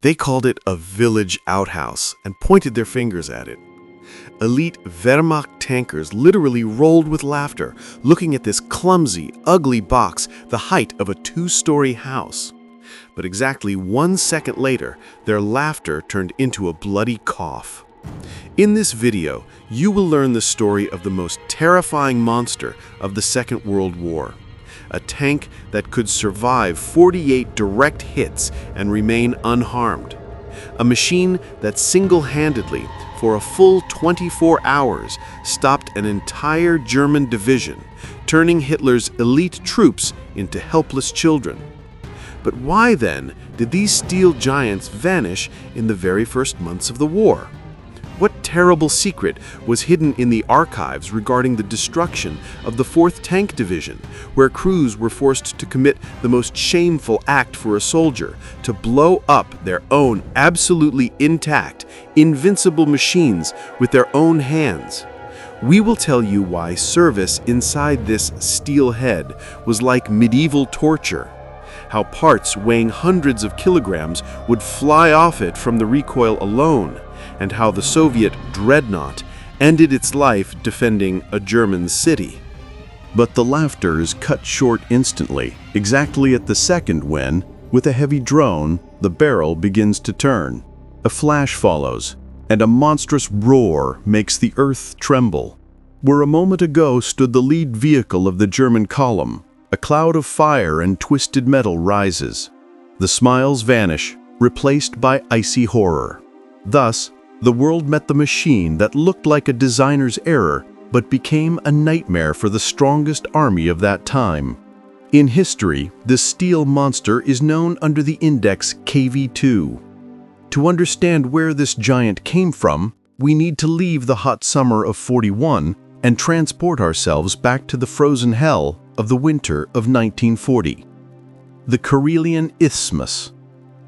They called it a village outhouse and pointed their fingers at it. Elite Wehrmacht tankers literally rolled with laughter, looking at this clumsy, ugly box the height of a two-story house. But exactly 1 second later, their laughter turned into a bloody cough. In this video, you will learn the story of the most terrifying monster of the Second World War. A tank that could survive 48 direct hits and remain unharmed. A machine that single-handedly, for a full 24 hours, stopped an entire German division, turning Hitler's elite troops into helpless children. But why then did these steel giants vanish in the very first months of the war? What terrible secret was hidden in the archives regarding the destruction of the 4th Tank Division, where crews were forced to commit the most shameful act for a soldier, to blow up their own absolutely intact, invincible machines with their own hands? We will tell you why service inside this steel head was like medieval torture, how parts weighing hundreds of kilograms would fly off it from the recoil alone, and how the Soviet dreadnought ended its life defending a German city. But the laughter is cut short instantly, exactly at the second when, with a heavy drone, the barrel begins to turn. A flash follows, and a monstrous roar makes the earth tremble. Where a moment ago stood the lead vehicle of the German column, a cloud of fire and twisted metal rises. The smiles vanish, replaced by icy horror. Thus, the world met the machine that looked like a designer's error, but became a nightmare for the strongest army of that time. In history, this steel monster is known under the index KV2. To understand where this giant came from, we need to leave the hot summer of '41 and transport ourselves back to the frozen hell of the winter of 1940. The Karelian Isthmus.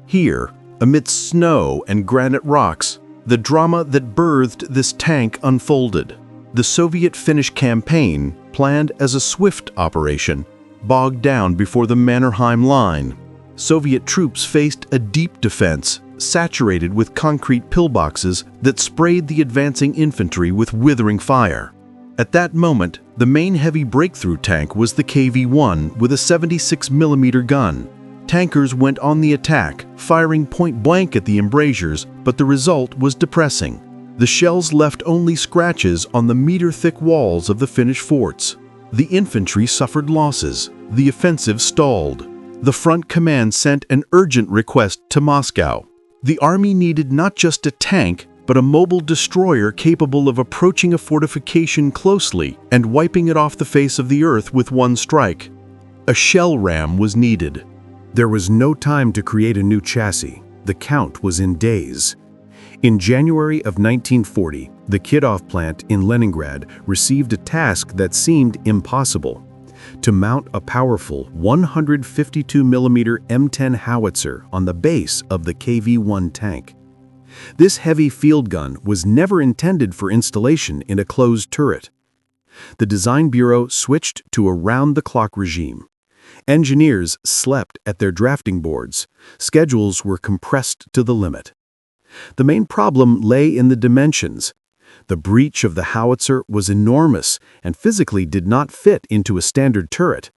Here, amidst snow and granite rocks, the drama that birthed this tank unfolded. The Soviet-Finnish campaign, planned as a swift operation, bogged down before the Mannerheim Line. Soviet troops faced a deep defense, saturated with concrete pillboxes that sprayed the advancing infantry with withering fire. At that moment, the main heavy breakthrough tank was the KV-1 with a 76mm gun. Tankers went on the attack, firing point-blank at the embrasures, but the result was depressing. The shells left only scratches on the meter-thick walls of the Finnish forts. The infantry suffered losses. The offensive stalled. The front command sent an urgent request to Moscow. The army needed not just a tank, but a mobile destroyer capable of approaching a fortification closely and wiping it off the face of the earth with one strike. A shell ram was needed. There was no time to create a new chassis. The count was in days. In January of 1940, the Kidov plant in Leningrad received a task that seemed impossible: to mount a powerful 152mm M10 howitzer on the base of the KV-1 tank. This heavy field gun was never intended for installation in a closed turret. The design bureau switched to a round-the-clock regime. Engineers slept at their drafting boards. Schedules were compressed to the limit. The main problem lay in the dimensions. The breech of the howitzer was enormous and physically did not fit into a standard turret.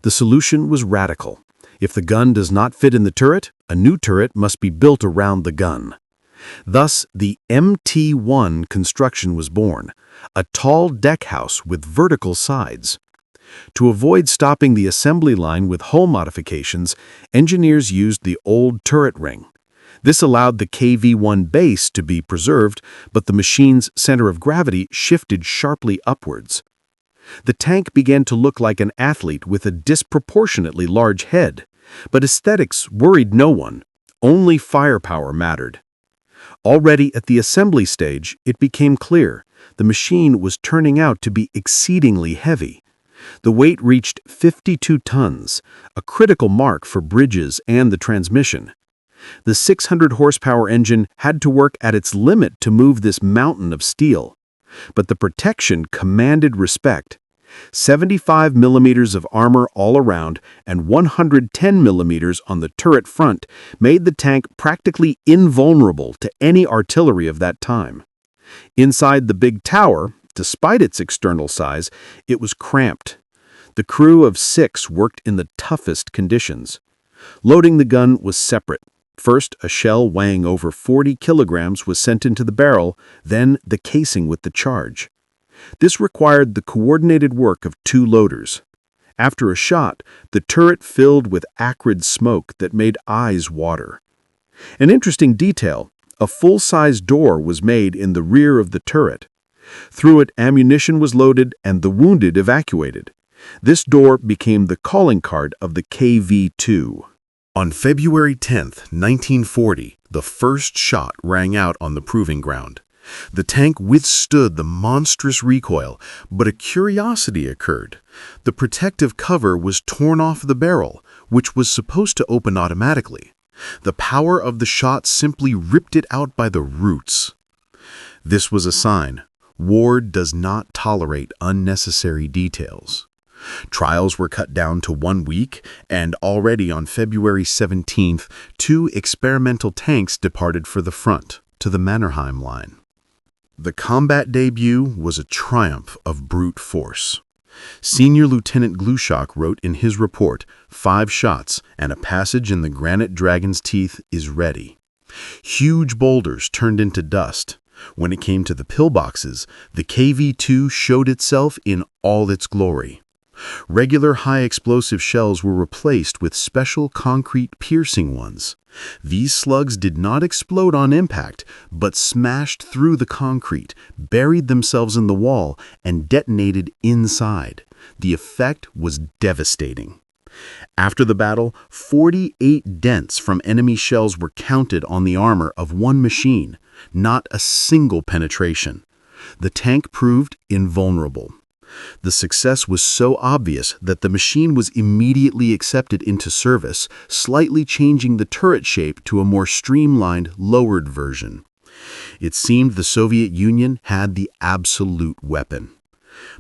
The solution was radical. If the gun does not fit in the turret, a new turret must be built around the gun. Thus, the MT-1 construction was born, a tall deck house with vertical sides. To avoid stopping the assembly line with hull modifications, engineers used the old turret ring. This allowed the KV-1 base to be preserved, but the machine's center of gravity shifted sharply upwards. The tank began to look like an athlete with a disproportionately large head, but aesthetics worried no one. Only firepower mattered. Already at the assembly stage, it became clear the machine was turning out to be exceedingly heavy. The weight reached 52 tons, a critical mark for bridges and the transmission. The 600-horsepower engine had to work at its limit to move this mountain of steel. But the protection commanded respect. 75 millimeters of armor all around and 110 millimeters on the turret front made the tank practically invulnerable to any artillery of that time. Inside the big tower, despite its external size, it was cramped. The crew of 6 worked in the toughest conditions. Loading the gun was separate. First, a shell weighing over 40 kilograms was sent into the barrel, then the casing with the charge. This required the coordinated work of 2 loaders. After a shot, the turret filled with acrid smoke that made eyes water. An interesting detail, a full-size door was made in the rear of the turret. Through it, ammunition was loaded and the wounded evacuated. This door became the calling card of the KV-2. On February 10, 1940, the first shot rang out on the proving ground. The tank withstood the monstrous recoil, but a curiosity occurred. The protective cover was torn off the barrel, which was supposed to open automatically. The power of the shot simply ripped it out by the roots. This was a sign. War does not tolerate unnecessary details. Trials were cut down to 1 week, and already on February 17th, 2 experimental tanks departed for the front, to the Mannerheim line. The combat debut was a triumph of brute force. Senior Lieutenant Glushok wrote in his report, 5 shots and a passage in the granite dragon's teeth is ready. Huge boulders turned into dust. When it came to the pillboxes, the KV-2 showed itself in all its glory. Regular high-explosive shells were replaced with special concrete piercing ones. These slugs did not explode on impact, but smashed through the concrete, buried themselves in the wall, and detonated inside. The effect was devastating. After the battle, 48 dents from enemy shells were counted on the armor of one machine, not a single penetration. The tank proved invulnerable. The success was so obvious that the machine was immediately accepted into service, slightly changing the turret shape to a more streamlined, lowered version. It seemed the Soviet Union had the absolute weapon.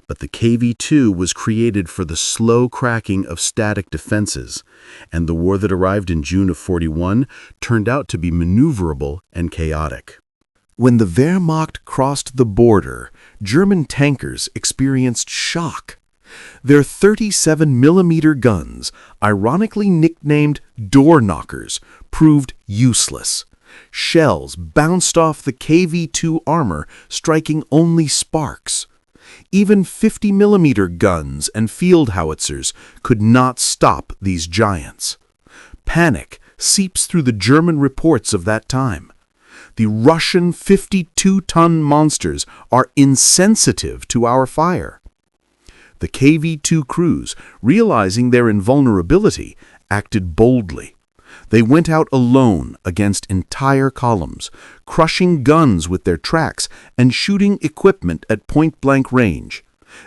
But the KV-2 was created for the slow cracking of static defenses, and the war that arrived in June of '41 turned out to be maneuverable and chaotic. When the Wehrmacht crossed the border, German tankers experienced shock. Their 37-millimeter guns, ironically nicknamed door knockers, proved useless. Shells bounced off the KV-2 armor, striking only sparks. Even 50-millimeter guns and field howitzers could not stop these giants. Panic seeps through the German reports of that time. The Russian 52-ton monsters are insensitive to our fire. The KV-2 crews, realizing their invulnerability, acted boldly. They went out alone against entire columns, crushing guns with their tracks and shooting equipment at point-blank range.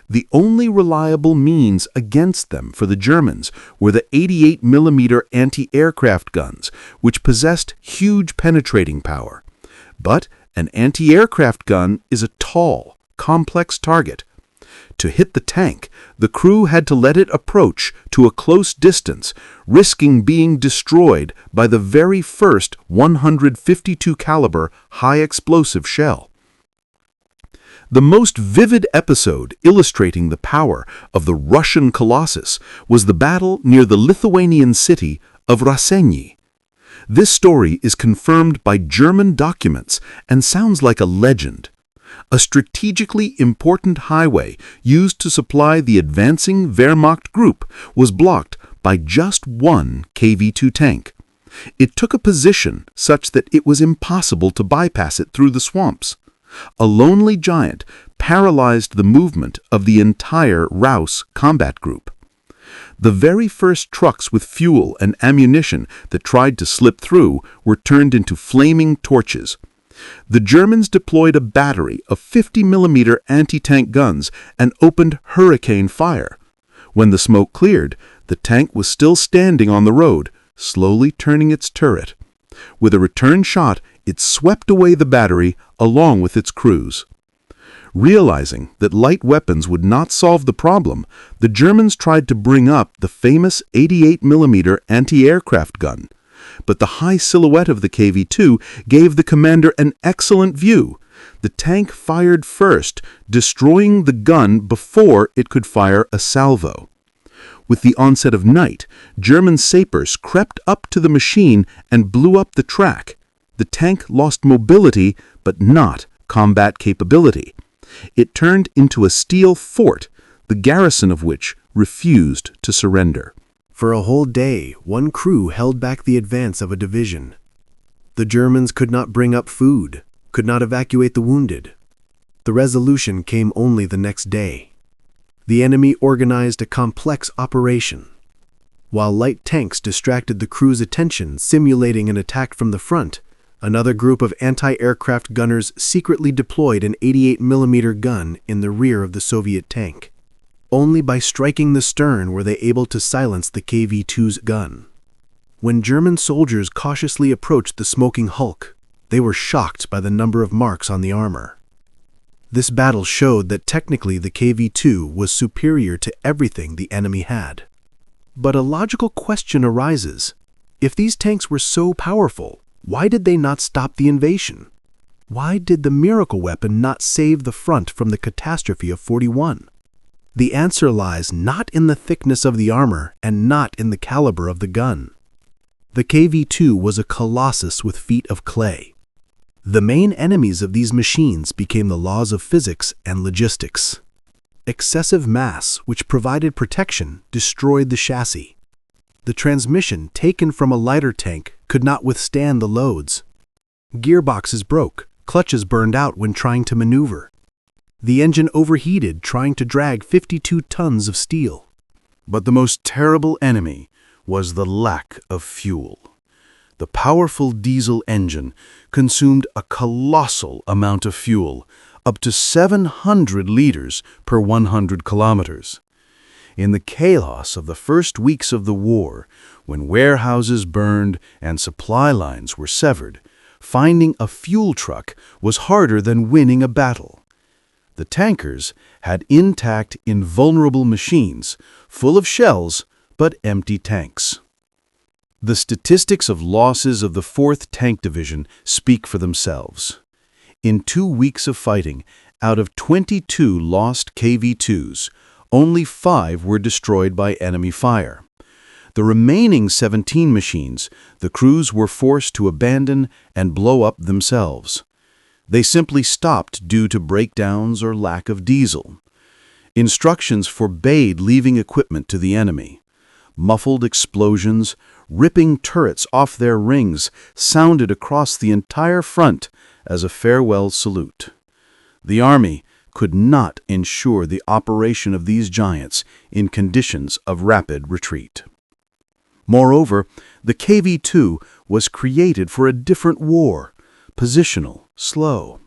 The only reliable means against them for the Germans were the 88-millimeter anti-aircraft guns, which possessed huge penetrating power. But an anti-aircraft gun is a tall, complex target. To hit the tank, the crew had to let it approach to a close distance, risking being destroyed by the very first 152 caliber high-explosive shell. The most vivid episode illustrating the power of the Russian Colossus was the battle near the Lithuanian city of Raseiniai. This story is confirmed by German documents and sounds like a legend. A strategically important highway used to supply the advancing Wehrmacht group was blocked by just one KV-2 tank. It took a position such that it was impossible to bypass it through the swamps. A lonely giant paralyzed the movement of the entire Raus combat group. The very first trucks with fuel and ammunition that tried to slip through were turned into flaming torches. The Germans deployed a battery of 50-millimeter anti-tank guns and opened hurricane fire. When the smoke cleared, the tank was still standing on the road, slowly turning its turret. With a return shot, it swept away the battery along with its crews. Realizing that light weapons would not solve the problem, the Germans tried to bring up the famous 88mm anti-aircraft gun. But the high silhouette of the KV-2 gave the commander an excellent view. The tank fired first, destroying the gun before it could fire a salvo. With the onset of night, German sappers crept up to the machine and blew up the track. The tank lost mobility, but not combat capability. It turned into a steel fort, the garrison of which refused to surrender. For a whole day, one crew held back the advance of a division. The Germans could not bring up food, could not evacuate the wounded. The resolution came only the next day. The enemy organized a complex operation. While light tanks distracted the crew's attention, simulating an attack from the front, another group of anti-aircraft gunners secretly deployed an 88mm gun in the rear of the Soviet tank. Only by striking the stern were they able to silence the KV-2's gun. When German soldiers cautiously approached the smoking hulk, they were shocked by the number of marks on the armor. This battle showed that technically the KV-2 was superior to everything the enemy had. But a logical question arises. If these tanks were so powerful, why did they not stop the invasion? Why did the miracle weapon not save the front from the catastrophe of 41? The answer lies not in the thickness of the armor and not in the caliber of the gun. The KV-2 was a colossus with feet of clay. The main enemies of these machines became the laws of physics and logistics. Excessive mass, which provided protection, destroyed the chassis. The transmission, taken from a lighter tank, could not withstand the loads. Gearboxes broke, clutches burned out when trying to maneuver. The engine overheated trying to drag 52 tons of steel. But the most terrible enemy was the lack of fuel. The powerful diesel engine consumed a colossal amount of fuel, up to 700 liters per 100 kilometers. In the chaos of the first weeks of the war, when warehouses burned and supply lines were severed, finding a fuel truck was harder than winning a battle. The tankers had intact, invulnerable machines, full of shells, but empty tanks. The statistics of losses of the 4th Tank Division speak for themselves. In 2 weeks of fighting, out of 22 lost KV-2s, only 5 were destroyed by enemy fire. The remaining 17 machines, the crews were forced to abandon and blow up themselves. They simply stopped due to breakdowns or lack of diesel. Instructions forbade leaving equipment to the enemy. Muffled explosions, ripping turrets off their rings, sounded across the entire front as a farewell salute. The Army could not ensure the operation of these giants in conditions of rapid retreat. Moreover, the KV-2 was created for a different war, positional, slow.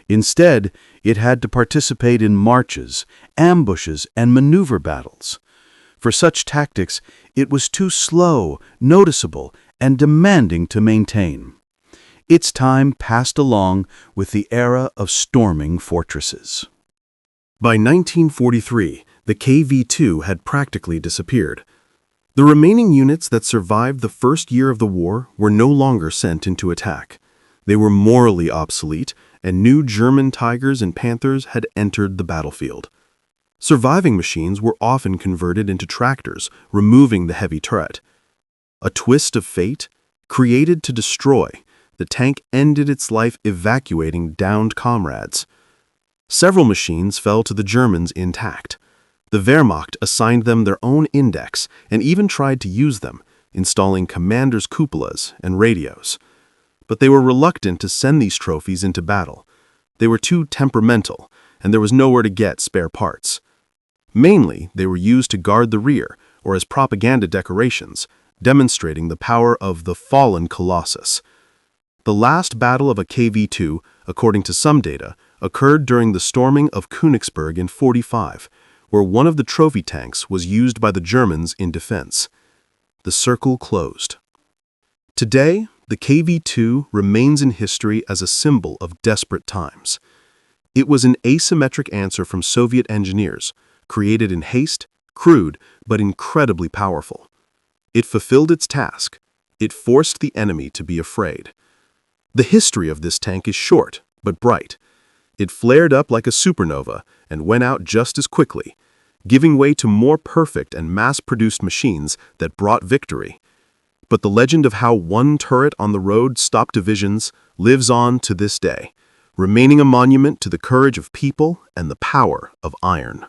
Instead, it had to participate in marches, ambushes, and maneuver battles. For such tactics, it was too slow, noticeable, and demanding to maintain. Its time passed along with the era of storming fortresses. By 1943, the KV-2 had practically disappeared. The remaining units that survived the first year of the war were no longer sent into attack. They were morally obsolete, and new German Tigers and Panthers had entered the battlefield. Surviving machines were often converted into tractors, removing the heavy turret. A twist of fate? Created to destroy, the tank ended its life evacuating downed comrades. Several machines fell to the Germans intact. The Wehrmacht assigned them their own index and even tried to use them, installing commanders' cupolas and radios. But they were reluctant to send these trophies into battle. They were too temperamental, and there was nowhere to get spare parts. Mainly, they were used to guard the rear or as propaganda decorations, demonstrating the power of the fallen Colossus. The last battle of a KV-2, according to some data, occurred during the storming of Königsberg in 45, where one of the trophy tanks was used by the Germans in defense. The circle closed. Today, the KV-2 remains in history as a symbol of desperate times. It was an asymmetric answer from Soviet engineers, created in haste, crude, but incredibly powerful. It fulfilled its task. It forced the enemy to be afraid. The history of this tank is short, but bright. It flared up like a supernova and went out just as quickly, giving way to more perfect and mass-produced machines that brought victory. But the legend of how one turret on the road stopped divisions lives on to this day, remaining a monument to the courage of people and the power of iron.